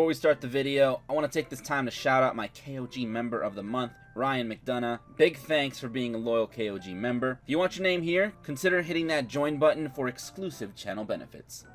Before we start the video, I want to take this time to shout out my KOG member of the month, Ryan McDonough. Big thanks for being a loyal KOG member. If you want your name here, consider hitting that join button for exclusive channel benefits.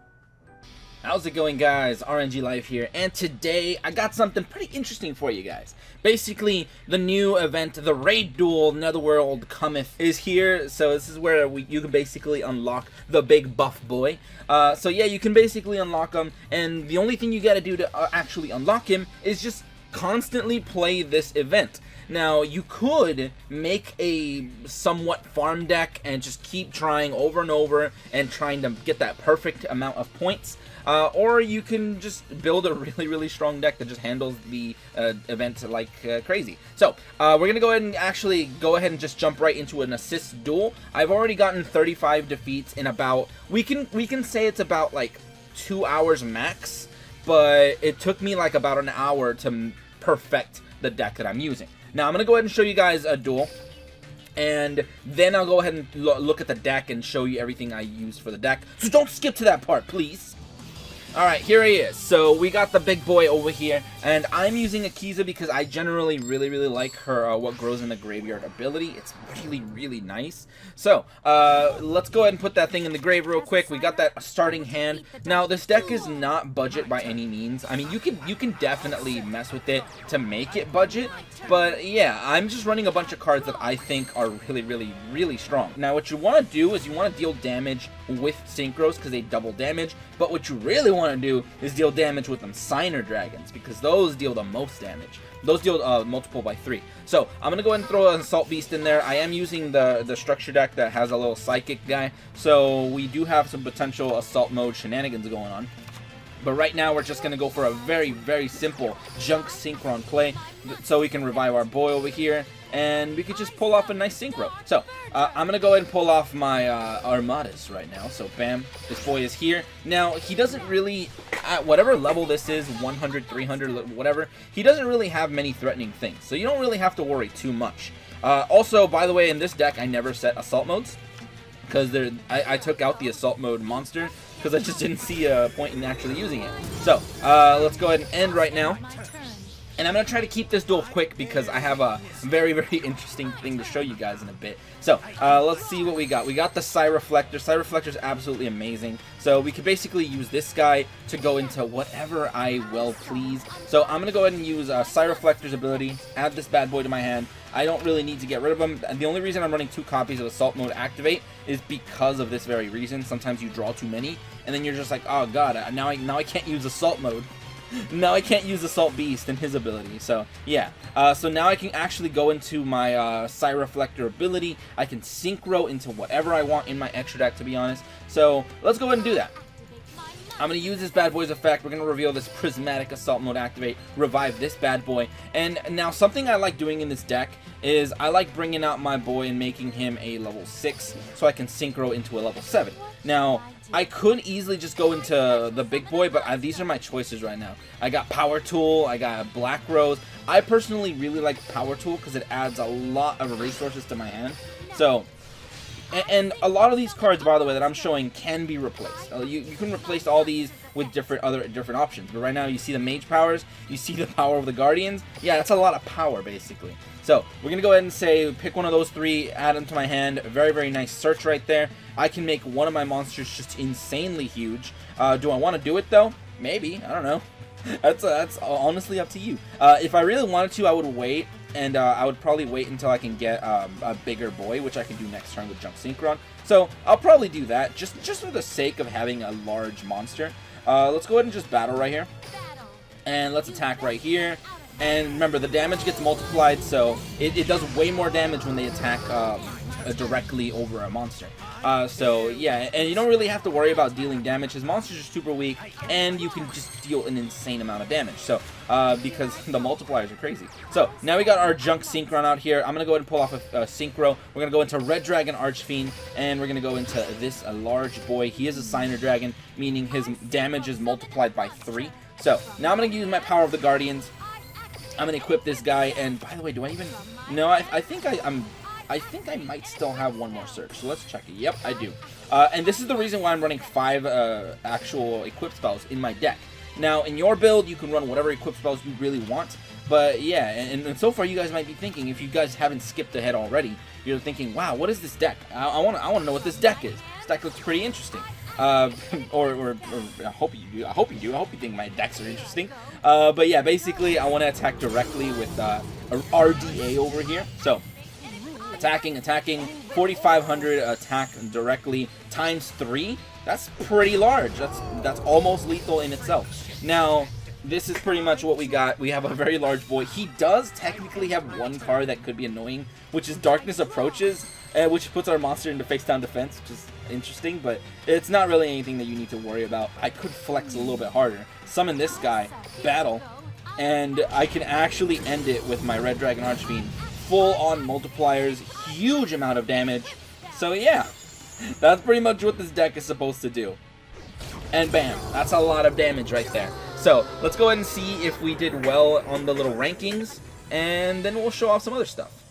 How's it going, guys? RNG Life here, and today I got something pretty interesting for you guys. Basically, the new event, the Raid Duel Netherworld Cometh, is here. So this is where you can basically unlock the big buff boy. So yeah, you can basically unlock him, and the only thing you gotta do to actually unlock him is just constantly play this event. Now, you could make a somewhat farm deck and just keep trying over and over and trying to get that perfect amount of points. Or you can just build a really strong deck that just handles the event like crazy. So, we're going to go ahead and actually just jump right into an assist duel. I've already gotten 35 defeats in about, we can say it's about like 2 hours max, but it took me like about an hour to perfect the deck that I'm using. Now, I'm going to go ahead and show you guys a duel, and then I'll go ahead and look at the deck and show you everything I used for the deck. So don't skip to that part, please. Alright, here he is. So we got the big boy over here, and I'm using Akiza because I generally really like her What Grows in the Graveyard ability. It's really nice. So, let's go ahead and put that thing in the grave real quick. We got that starting hand. Now, this deck is not budget by any means. I mean, you can definitely mess with it to make it budget, but yeah, I'm just running a bunch of cards that I think are really strong. Now, what you want to do is you want to deal damage with synchros because they double damage, but what you really want to do is deal damage with them Signer Dragons, because those deal the most damage. Those deal multiple by 3. So I'm gonna go ahead and throw an Assault Beast in there. I am using the structure deck that has a little psychic guy, so we do have some potential assault mode shenanigans going on. But right now we're just gonna go for a very simple junk synchron play, so we can revive our boy over here, and we could just pull off a nice synchro. So, I'm going to go ahead and pull off my Armadas right now. So, bam, this boy is here. Now, he doesn't really, at whatever level this is, 100, 300, whatever, he doesn't really have many threatening things. So, you don't really have to worry too much. Also, by the way, in this deck, I never set assault modes, because I took out the assault mode monster, because I just didn't see a point in actually using it. So, let's go ahead and end right now. And I'm going to try to keep this duel quick because I have a very interesting thing to show you guys in a bit. So, let's see what we got. We got the Reflector. Reflector is absolutely amazing. So, we could basically use this guy to go into whatever I well please. So, I'm going to go ahead and use Reflector's ability, add this bad boy to my hand. I don't really need to get rid of him. And the only reason I'm running 2 copies of Assault Mode Activate is because of this very reason. Sometimes you draw too many, and then you're just like, oh god, now I can't use Assault Mode. Now I can't use Assault Beast and his ability, so yeah. So now I can actually go into my Reflector ability. I can synchro into whatever I want in my extra deck, to be honest. So let's go ahead and do that. I'm going to use this bad boy's effect. We're going to reveal this prismatic assault mode activate, revive this bad boy. And now something I like doing in this deck is I like bringing out my boy and making him a level 6 so I can synchro into a level 7. Now, I could easily just go into the big boy, but these are my choices right now. I got Power Tool, I got Black Rose. I personally really like Power Tool because it adds a lot of resources to my hand. So, and a lot of these cards, by the way, that I'm showing can be replaced. You can replace all these with different options. But right now, you see the Mage powers, you see the power of the Guardians. Yeah, that's a lot of power, basically. So, we're going to go ahead and say, pick one of those 3, add them to my hand. Very nice search right there. I can make one of my monsters just insanely huge. Do I want to do it, though? Maybe. I don't know. That's honestly up to you. If I really wanted to, I would wait. And I would probably wait until I can get a bigger boy, which I can do next turn with Junk Synchron. So, I'll probably do that, just for the sake of having a large monster. Let's go ahead and just battle right here. And let's attack right here. And remember, the damage gets multiplied, so it does way more damage when they attack directly over a monster. So, yeah, and you don't really have to worry about dealing damage. His monsters are super weak, and you can just deal an insane amount of damage. So, because the multipliers are crazy. So, now we got our Junk Synchron out here. I'm going to go ahead and pull off a Synchro. We're going to go into Red Dragon Archfiend, and we're going to go into this large boy. He is a Signer Dragon, meaning his damage is multiplied by 3. So, now I'm going to use my Power of the Guardians. I'm going to equip this guy, and by the way, do I even... No, I think I might still have one more search, so let's check it. Yep, I do. And this is the reason why I'm running 5 actual equip spells in my deck. Now, in your build, you can run whatever equip spells you really want. But yeah, and so far you guys might be thinking, if you guys haven't skipped ahead already, you're thinking, wow, what is this deck? I want to know what this deck is. This deck looks pretty interesting. Or I hope you do. I hope you think my decks are interesting. But yeah, basically, I want to attack directly with RDA over here. So, attacking, 4,500 attack directly times 3. That's pretty large. That's almost lethal in itself. Now, this is pretty much what we got. We have a very large boy. He does technically have one card that could be annoying, which is Darkness Approaches, which puts our monster into face-down defense, which is interesting, but it's not really anything that you need to worry about. I could flex a little bit harder. Summon this guy, battle, and I can actually end it with my Red Dragon Archfiend. Full-on multipliers, huge amount of damage. So yeah, that's pretty much what this deck is supposed to do. And bam, that's a lot of damage right there. So, let's go ahead and see if we did well on the little rankings, and then we'll show off some other stuff.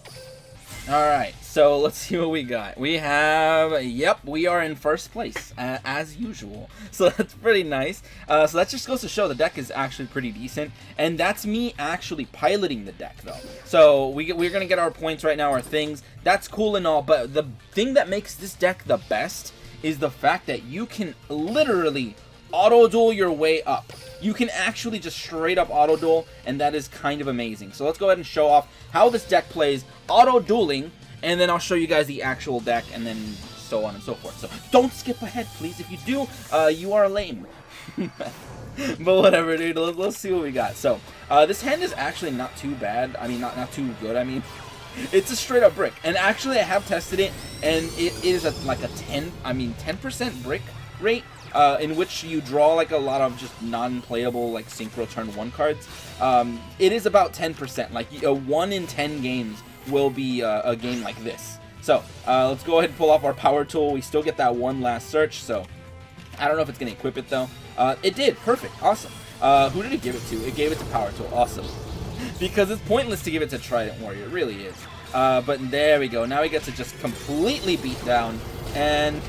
Alright, so let's see what we got. We have, yep, we are in first place, as usual. So that's pretty nice. So that just goes to show the deck is actually pretty decent, and that's me actually piloting the deck, though. So we're going to get our points right now, our things. That's cool and all, but the thing that makes this deck the best is the fact that you can literally auto-duel your way up. You can actually just straight up auto-duel, and that is kind of amazing. So let's go ahead and show off how this deck plays auto-dueling, and then I'll show you guys the actual deck, and then so on and so forth. So don't skip ahead, please. If you do, you are lame. But whatever, dude. Let's see what we got. So this hand is actually not too bad. I mean, not too good. I mean, it's a straight up brick. And actually, I have tested it, and it is like a 10% brick rate. In which you draw like a lot of just non-playable like synchro turn 1 cards. It is about 10%. Like 1 in 10 games will be a game like this. So let's go ahead and pull off our power tool. We still get that one last search. So I don't know if it's gonna equip it though. It did. Perfect. Awesome. Who did it give it to? It gave it to power tool. Awesome. Because it's pointless to give it to Trident Warrior. It really is. But there we go. Now we get to just completely beat down. And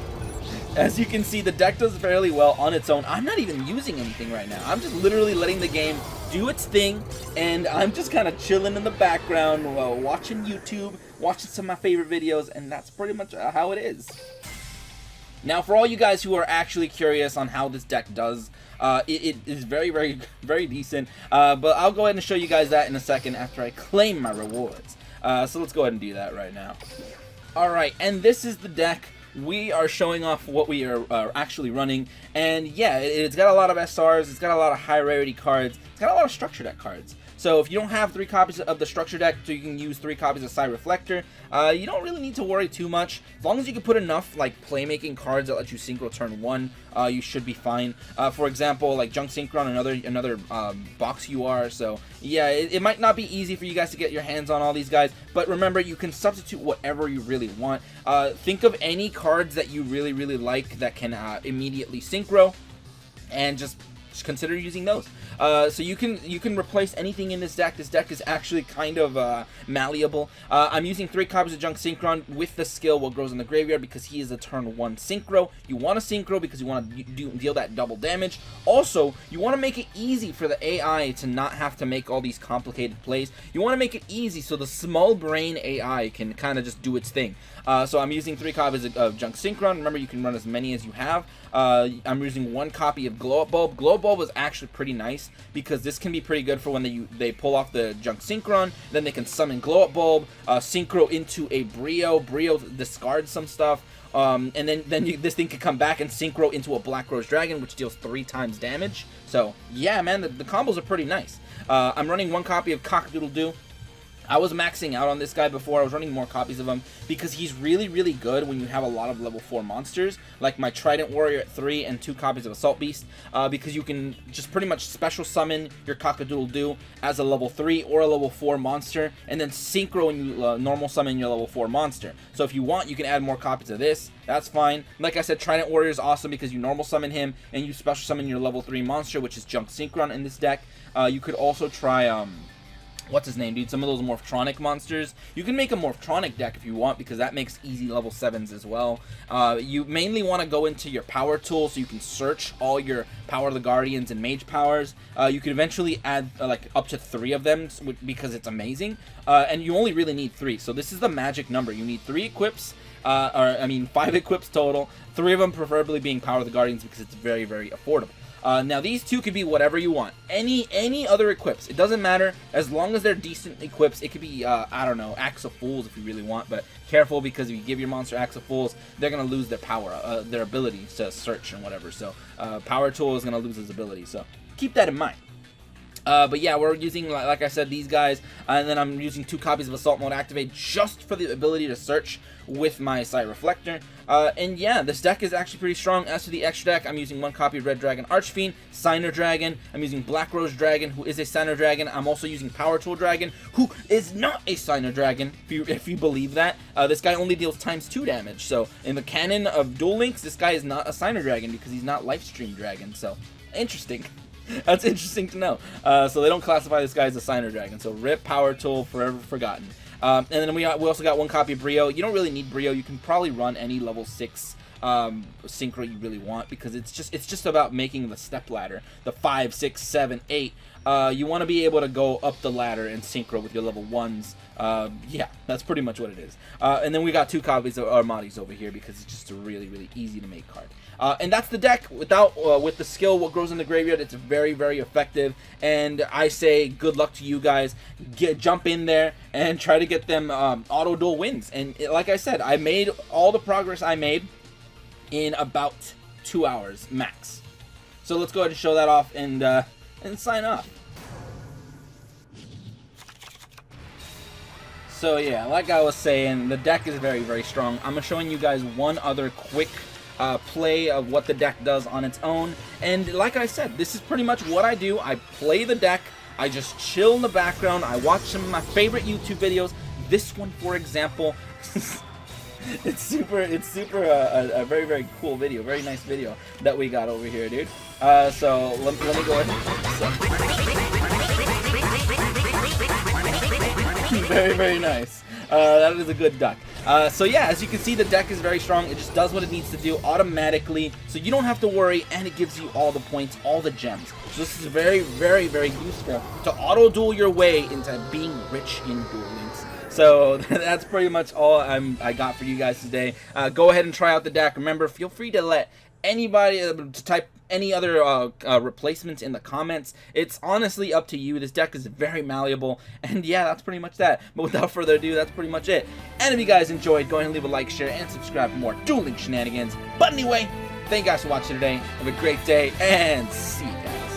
as you can see, the deck does fairly well on its own. I'm not even using anything right now. I'm just literally letting the game do its thing, and I'm just kind of chilling in the background while watching YouTube, watching some of my favorite videos, and that's pretty much how it is. Now, for all you guys who are actually curious on how this deck does, it is very, very, very decent, but I'll go ahead and show you guys that in a second after I claim my rewards. So let's go ahead and do that right now. Alright, and this is the deck. We are showing off what we are actually running, and yeah, it's got a lot of SRs, it's got a lot of high rarity cards, it's got a lot of structure deck cards. So if you don't have 3 copies of the structure deck, so you can use 3 copies of Side Reflector, you don't really need to worry too much. As long as you can put enough like playmaking cards that let you synchro turn 1, you should be fine. For example, like Junk Synchron, another box UR. So yeah, it might not be easy for you guys to get your hands on all these guys, but remember, you can substitute whatever you really want. Think of any cards that you really, really like that can immediately synchro, and just consider using those. So you can replace anything in this deck. This deck is actually kind of malleable. I'm using 3 copies of Junk Synchron with the skill What Grows in the Graveyard because he is a turn 1 synchro. You want to synchro because you want to deal that double damage. Also, you want to make it easy for the AI to not have to make all these complicated plays. You want to make it easy so the small brain AI can kind of just do its thing. So I'm using 3 copies of Junk Synchron. Remember, you can run as many as you have. I'm using 1 copy of Glow Up Bulb. Glow Up Bulb is actually pretty nice because this can be pretty good for when they pull off the Junk Synchron. Then they can summon Glow Up Bulb, synchro into a Brio. Brio discards some stuff. And then this thing can come back and synchro into a Black Rose Dragon, which deals 3 times damage. So yeah, man, the combos are pretty nice. I'm running 1 copy of Cock-a-Doodle-Doo. I was maxing out on this guy before. I was running more copies of him because he's really, really good when you have a lot of level 4 monsters, like my Trident Warrior at 3 and 2 copies of Assault Beast, because you can just pretty much special summon your Cock-a-Doodle-Doo as a level 3 or a level 4 monster, and then synchro and you normal summon your level 4 monster. So if you want, you can add more copies of this. That's fine. Like I said, Trident Warrior is awesome because you normal summon him and you special summon your level 3 monster, which is Junk Synchron in this deck. You could also try what's his name, dude, some of those Morphtronic monsters. You can make a Morphtronic deck if you want, because that makes easy level 7s as well. You mainly want to go into your power tool so you can search all your Power of the Guardians and Mage powers. You can eventually add like up to 3 of them because it's amazing. And you only really need 3. So this is the magic number. You need 3 equips. 5 equips total. 3 of them preferably being Power of the Guardians because it's very, very affordable. Now these 2 could be whatever you want. Any other equips. It doesn't matter as long as they're decent equips. It could be I don't know, Axe of Fools if you really want, but careful because if you give your monster Axe of Fools, they're gonna lose their power, their ability to search and whatever. So Power Tool is gonna lose his ability. So keep that in mind. But yeah, we're using, like I said, these guys, and then I'm using 2 copies of Assault Mode Activate just for the ability to search with my Sight Reflector. And yeah, this deck is actually pretty strong. As for the extra deck, I'm using 1 copy of Red Dragon Archfiend, Signer Dragon. I'm using Black Rose Dragon, who is a Signer Dragon. I'm also using Power Tool Dragon, who is not a Signer Dragon, if you believe that. This guy only deals ×2 damage. So in the canon of Duel Links, this guy is not a Signer Dragon because he's not Lifestream Dragon. So interesting. That's interesting to know. So they don't classify this guy as a Signer Dragon. So rip Power Tool, forever forgotten. And then we also got 1 copy of Brio. You don't really need Brio. You can probably run any level 6 synchro you really want, because it's just about making the step ladder. The 5, 6, 7, 8. You want to be able to go up the ladder and synchro with your level 1s. Yeah, that's pretty much what it is. And then we got 2 copies of Armades over here because it's just a really, really easy to make card. And that's the deck. With the skill, what grows in the graveyard, it's very, very effective. And I say good luck to you guys. Jump in there and try to get them auto duel wins. And like I said, I made all the progress I made in about 2 hours max. So let's go ahead and show that off and sign off. So yeah, like I was saying, the deck is very, very strong. I'm showing you guys one other quick play of what the deck does on its own. And like I said, this is pretty much what I do. I play the deck. I just chill in the background. I watch some of my favorite YouTube videos. This one, for example, it's super a very, very cool video, very nice video that we got over here, dude. So let me go ahead. Very, very nice. That is a good duck. So yeah, as you can see, the deck is very strong. It just does what it needs to do automatically, so you don't have to worry, and it gives you all the points, all the gems. So this is very, very, very useful to auto-duel your way into being rich in Duel Links. So that's pretty much all I got for you guys today. Go ahead and try out the deck. Remember, feel free to let anybody to type any other replacements in the comments. It's honestly up to you. This deck is very malleable, and yeah, that's pretty much that. But without further ado, that's pretty much it. And if you guys enjoyed, go ahead and leave a like, share, and subscribe for more Duel Links shenanigans. But anyway, thank you guys for watching today. Have a great day, and see you guys.